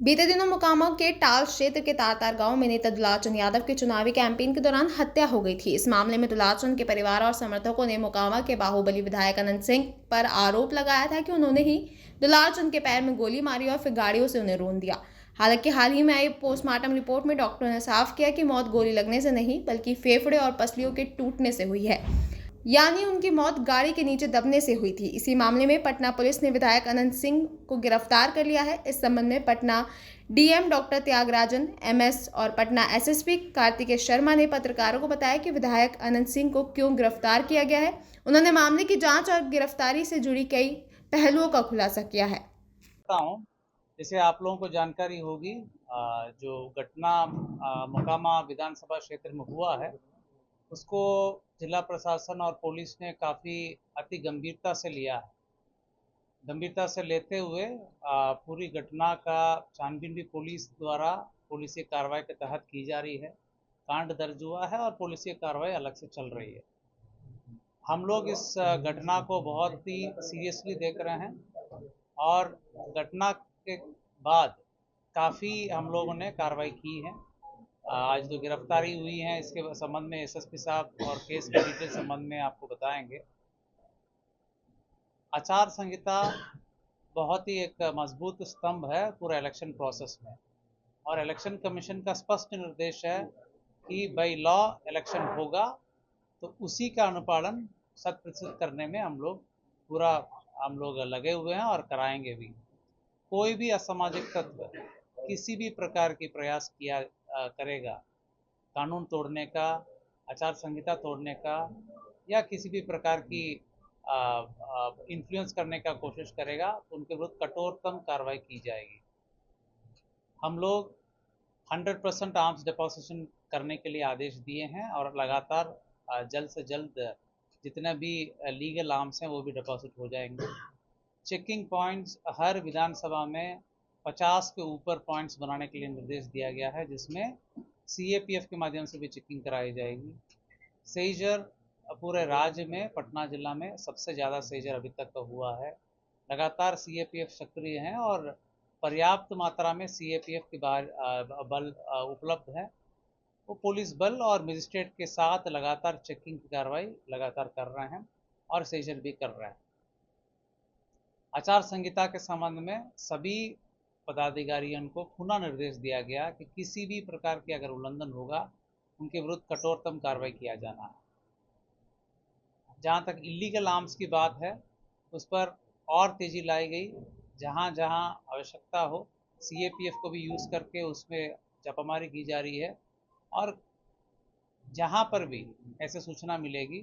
बीते दिनों मोकामा के टाल क्षेत्र के तारतार गांव में नेता दुलाचंद यादव के चुनावी कैंपेन के दौरान हत्या हो गई थी। इस मामले में दुलाचंद के परिवार और समर्थकों ने मोकामा के बाहुबली विधायक अनंत सिंह पर आरोप लगाया था कि उन्होंने ही दुलाचंद के पैर में गोली मारी और फिर गाड़ियों से उन्हें रौंद दिया। हालांकि हाल ही में आई पोस्टमार्टम रिपोर्ट में डॉक्टरों ने साफ किया कि मौत गोली लगने से नहीं बल्कि फेफड़े और पसलियों के टूटने से हुई है, यानी उनकी मौत गाड़ी के नीचे दबने से हुई थी। इसी मामले में पटना पुलिस ने विधायक अनंत सिंह को गिरफ्तार कर लिया है। इस संबंध में Patna DM doctor Tyagarajan MS और पटना एसएसपी कार्तिकेय शर्मा ने पत्रकारों को बताया कि विधायक अनंत सिंह को क्यों गिरफ्तार किया गया है। उन्होंने मामले की जांच और गिरफ्तारी से जुड़ी कई पहलुओं का खुलासा किया है। हूँ जैसे आप लोगों को जानकारी होगी, जो घटना मोकामा विधानसभा क्षेत्र में हुआ है उसको जिला प्रशासन और पुलिस ने काफ़ी अति गंभीरता से लिया है। गंभीरता से लेते हुए पूरी घटना का छानबीन भी पुलिस द्वारा पुलिसी कार्रवाई के तहत की जा रही है। कांड दर्ज हुआ है और पुलिसी कार्रवाई अलग से चल रही है। हम लोग इस घटना को बहुत ही सीरियसली देख रहे हैं और घटना के बाद काफ़ी हम लोगों ने कार्रवाई की है। आज जो गिरफ्तारी हुई है इसके संबंध में एसएसपी साहब और केस के डिटेल संबंध में आपको बताएंगे। आचार संहिता बहुत ही एक मजबूत स्तंभ है पूरा इलेक्शन प्रोसेस में, और इलेक्शन कमीशन का स्पष्ट निर्देश है कि बाई लॉ इलेक्शन होगा, तो उसी का अनुपालन 100% करने में हम लोग लगे हुए हैं और कराएंगे भी। कोई भी असामाजिक तत्व किसी भी प्रकार की प्रयास करेगा कानून तोड़ने का, आचार संहिता तोड़ने का, या किसी भी प्रकार की इन्फ्लुएंस करने का कोशिश करेगा तो उनके विरुद्ध कठोरतम कार्रवाई की जाएगी। हम लोग 100% आर्म्स डिपोजिशन करने के लिए आदेश दिए हैं और लगातार जल्द से जल्द जितने भी लीगल आर्म्स हैं वो भी डिपॉजिट हो जाएंगे। चेकिंग पॉइंट्स हर विधानसभा में 50 के ऊपर पॉइंट्स बनाने के लिए निर्देश दिया गया है, जिसमें सीएपीएफ के माध्यम से भी चेकिंग कराई जाएगी। सेजर पूरे राज्य में पटना जिला में सबसे ज़्यादा सेजर अभी तक का हुआ है। लगातार सीएपीएफ सक्रिय हैं और पर्याप्त मात्रा में सीएपीएफ के बल उपलब्ध है। वो पुलिस बल और मजिस्ट्रेट के साथ लगातार चेकिंग की कार्रवाई लगातार कर रहे हैं और सेजर भी कर रहे हैं। आचार संहिता के संबंध में सभी पदाधिकारियों को पुनः निर्देश दिया गया कि किसी भी प्रकार के अगर उल्लंघन होगा उनके विरुद्ध कठोरतम कार्रवाई किया जाना है। जहाँ तक इलीगल आर्म्स की बात है उस पर और तेजी लाई गई। जहाँ जहाँ आवश्यकता हो सीएपीएफ को भी यूज़ करके उसमें छापामारी की जा रही है, और जहाँ पर भी ऐसे सूचना मिलेगी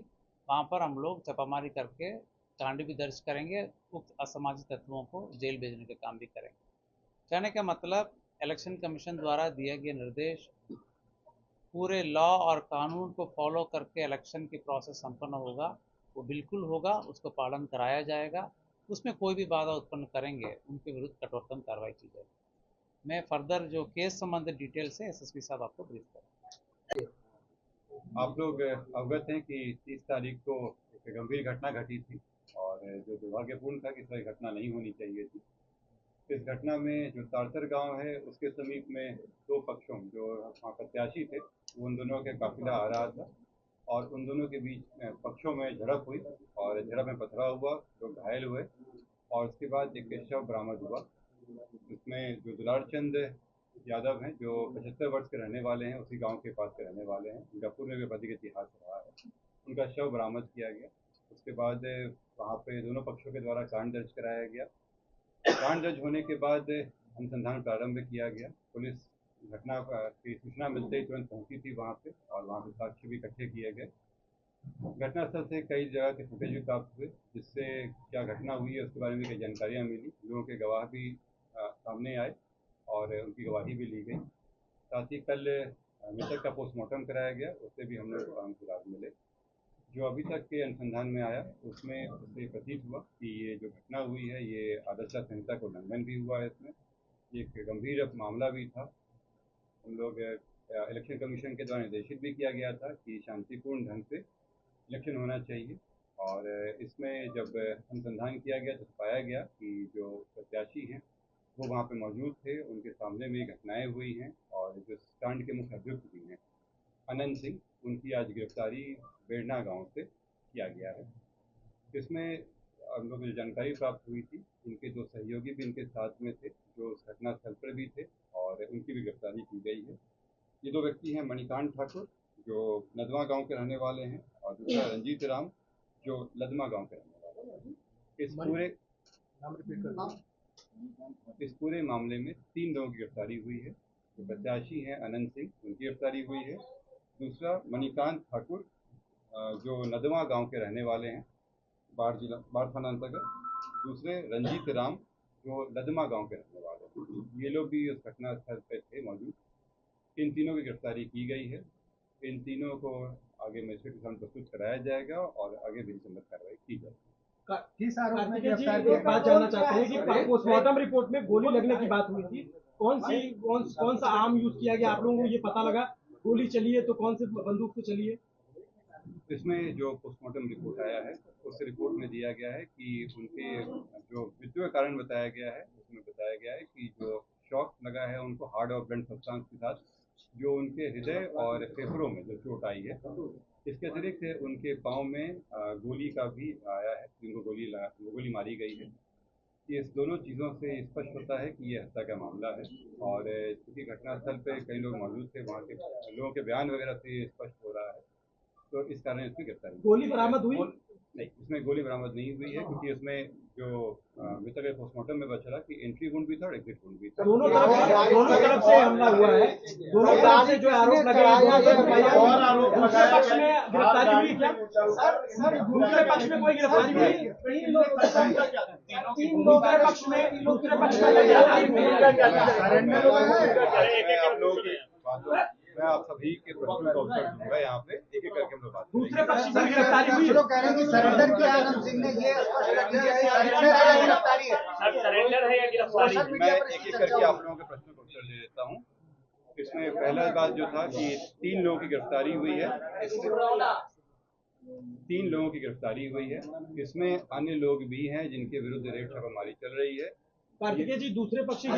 वहाँ पर हम लोग छापामारी करके कांड भी दर्ज करेंगे, उक्त असामाजिक तत्वों को जेल भेजने का काम भी करेंगे। कहने का मतलब, इलेक्शन कमीशन द्वारा दिए गए निर्देश पूरे लॉ और कानून को फॉलो करके इलेक्शन की प्रोसेस संपन्न होगा, वो बिल्कुल होगा, उसको पालन कराया जाएगा। उसमें कोई भी बाधा उत्पन्न करेंगे उनके विरुद्ध कठोरतम कार्रवाई की जाएगी। मैं फर्दर जो केस संबंधित डिटेल से एसएसपी साहब आपको ब्रीफ करें। आप लोग अवगत हैं कि 30 तारीख को एक गंभीर घटना घटी थी और जो दुर्भाग्यपूर्ण था कि इस तरह घटना नहीं होनी चाहिए थी। इस घटना में जो तारतर गांव है उसके समीप में दो पक्षों जो वहाँ प्रत्याशी थे उन दोनों के काफिला आ रहा था और उन दोनों के बीच पक्षों में झड़प हुई और झड़प में पथराव हुआ, लोग घायल हुए और उसके बाद एक शव बरामद हुआ। इसमें जो दुलार चंद यादव हैं जो 75 वर्ष के रहने वाले हैं, उसी गांव के पास के रहने वाले हैं, उनका पूर्व में बदी इतिहास रहा है, उनका शव बरामद किया गया। उसके बाद वहाँ पे दोनों पक्षों के द्वारा कांड दर्ज कराया गया। कांड दर्ज होने के बाद अनुसंधान प्रारंभ किया गया। पुलिस घटना की सूचना मिलते ही तुरंत पहुंची थी वहाँ पे और वहाँ पे साक्ष्य भी इकट्ठे किए गए। घटनास्थल से कई जगह के फुटेज भी प्राप्त हुए जिससे क्या घटना हुई है उसके बारे में कई जानकारियाँ मिली। लोगों के गवाह भी सामने आए और उनकी गवाही भी ली गई। साथ ही कल मृतक का पोस्टमार्टम कराया गया, उससे भी हम लोग को सुराग मिले। जो अभी तक के अनुसंधान में आया उसमें उससे प्रतीत हुआ कि ये जो घटना हुई है ये आदर्श संहिता का उल्लंघन भी हुआ है। इसमें एक गंभीर मामला भी था। हम लोग इलेक्शन कमीशन के द्वारा निर्देशित भी किया गया था कि शांतिपूर्ण ढंग से इलेक्शन होना चाहिए, और इसमें जब अनुसंधान किया गया तो पाया गया कि जो प्रत्याशी हैं वो वहाँ पे मौजूद थे, उनके सामने में घटनाएं हुई हैं और जो कांड के मुख्य अभियुक्त भी हैं अनंत सिंह, उनकी आज गिरफ्तारी बेड़ना गांव से किया गया है। इसमें हम लोग को जो जानकारी प्राप्त हुई थी, इनके दो सहयोगी भी इनके साथ में थे जो उस घटनास्थल पर भी थे और उनकी भी गिरफ्तारी की गई है। ये दो व्यक्ति हैं मणिकांत ठाकुर जो नदवा गांव के रहने वाले हैं और दूसरा रंजीत राम जो लदमा गांव के रहने वाले हैं। इस पूरे मामले में 3 लोगों की गिरफ्तारी हुई है। जो प्रत्याशी हैं अनंत सिंह, उनकी गिरफ्तारी हुई है। दूसरा मणिकांत ठाकुर जो नदवा गांव के रहने वाले हैं, बाढ़ थाना अंतर्गत। दूसरे रंजीत राम जो लदमा गांव के रहने वाले हैं। ये लोग भी उस घटनास्थल पर थे मौजूद। इन तीनों की गिरफ्तारी की गई है। इन तीनों को आगे मजिस्ट्रेट के सामने प्रस्तुत कराया जाएगा और आगे विधि सम्मत कार्रवाई की जाएगी। किस आरोप में गिरफ्तार किया? एक बात जानना चाहते हैं कि पोस्टमार्टम रिपोर्ट में गोली लगने की बात हुई थी, कौन सा आर्म यूज किया गया, आप लोगों को ये पता लगा? गोली चली है तो कौन से बंदूक से चली है? इसमें जो पोस्टमार्टम रिपोर्ट आया है उस रिपोर्ट में दिया गया है कि उनके जो मृत्यु का कारण बताया गया है, उसमें बताया गया है कि जो शॉक लगा है उनको हार्ड और ब्लंट सब्सटेंस के साथ, जो उनके हृदय और फेफड़ों में जो चोट आई है। इसके अतिरिक्त उनके पाँव में गोली का भी आया है, जिनको गोली मारी गई है। ये इस दोनों चीज़ों से स्पष्ट होता है कि ये हत्या का मामला है और चूँकि घटनास्थल पे कई लोग मौजूद थे, वहाँ के लोगों के बयान वगैरह से ये स्पष्ट हो रहा है, तो इस कारण इसमें गिरफ्तारी। गोली बरामद हुई? नहीं, इसमें गोली बरामद नहीं हुई है क्योंकि उसमें जो मृतक के पोस्टमार्टम में बचा कि एंट्री वुंड भी था और एग्जिट वुंड भी था। दोनों तरफ से हमला हुआ है, दोनों तरफ से जो आरोप लगाए दूसरे पक्ष में गिरफ्तारी हुई क्या? दूसरे पक्ष में कोई गिरफ्तारी हुई? दूसरे पक्ष में मैं आप सभी के प्रश्नों का उत्तर दूंगा यहाँ पे, एक एक करके हम लोग बात। दूसरे पक्ष की गिरफ्तारी हुई? लोग कह रहे हैं कि सरेंडर किया अनंत सिंह ने, ये स्पष्ट कर दिया है गिरफ्तारी है। सरेंडर है या गिरफ्तारी? मैं एक एक करके आप लोगों के प्रश्नों का उत्तर दे देता हूँ। इसमें पहला बात जो था कि 3 लोगों की गिरफ्तारी हुई है। 3 लोगों की गिरफ्तारी हुई है। इसमें अन्य लोग भी हैं जिनके विरुद्ध रेड छापामारी चल रही है। कार्तिकेय जी, दूसरे पक्षी मैं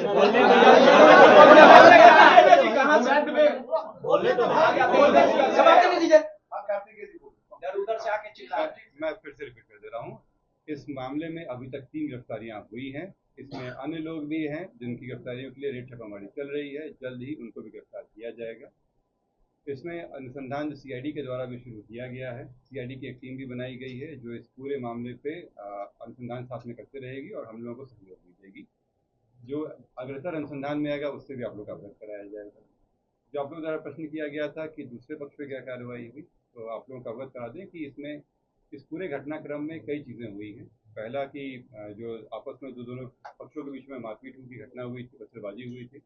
फिर से रिपीट कर दे रहा हूँ। इस मामले में अभी तक 3 गिरफ्तारियां हुई हैं। इसमें अन्य लोग भी हैं जिनकी गिरफ्तारियों के लिए रेड छापामारी चल रही है। जल्द ही उनको भी गिरफ्तार किया जाएगा। इसमें अनुसंधान सीआईडी के द्वारा भी शुरू किया गया है। सीआईडी की एक टीम भी बनाई गई है जो इस पूरे मामले पे अनुसंधान साथ में करते रहेगी और हम लोगों को सहयोग भी देगी। जो अग्रसर अनुसंधान में आएगा उससे भी आप लोग का अवगत कराया जाएगा। जो आप लोगों द्वारा प्रश्न किया गया था कि दूसरे पक्ष पे क्या कार्रवाई हुई, तो आप लोगों को अवगत करा दें कि इसमें इस पूरे घटनाक्रम में कई चीज़ें हुई हैं। पहला कि जो आपस में दोनों पक्षों के बीच में मारपीट की घटना हुई थी, पत्थरबाजी हुई थी,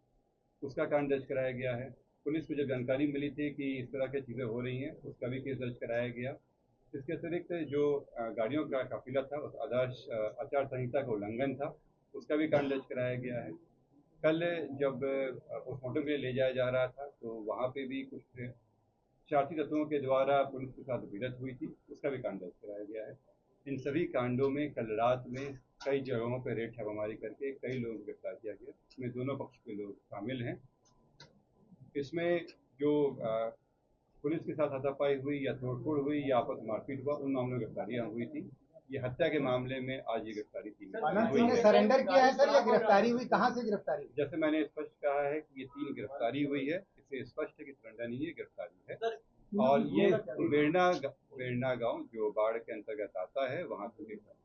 उसका कांड दर्ज कराया गया है। पुलिस को जब जानकारी मिली थी कि इस तरह की चीज़ें हो रही हैं, उसका भी केस दर्ज कराया गया। इसके अतिरिक्त जो गाड़ियों का काफिला था उस आदर्श आचार संहिता का उल्लंघन था, उसका भी कांड दर्ज कराया गया है। कल जब पोस्टमार्टम के लिए ले जाया जा रहा था तो वहाँ पे भी कुछ शरारती तत्वों के द्वारा पुलिस के साथ भिड़ंत हुई थी, उसका भी कांड दर्ज कराया गया है। इन सभी कांडों में कल रात में कई जगहों पर रेड छापामारी करके कई लोगों को गिरफ्तार किया गया। इसमें दोनों पक्ष के लोग शामिल हैं। इसमें जो पुलिस के साथ हाथापाई हुई या तोड़फोड़ हुई या आपस में मारपीट हुआ, उन मामलों में गिरफ्तारियां हुई थी। ये हत्या के मामले में आज ये गिरफ्तारी थी। अनंत सिंह ने सरेंडर किया है सर, या गिरफ्तारी हुई? कहाँ से गिरफ्तारी? जैसे मैंने स्पष्ट कहा है कि ये 3 गिरफ्तारी हुई है, इससे स्पष्ट है कि सरेंडर नहीं है, गिरफ्तारी है। और ये बेड़ना गांव जो बाढ़ के अंतर्गत आता है, वहाँ से गिरफ्तारी है।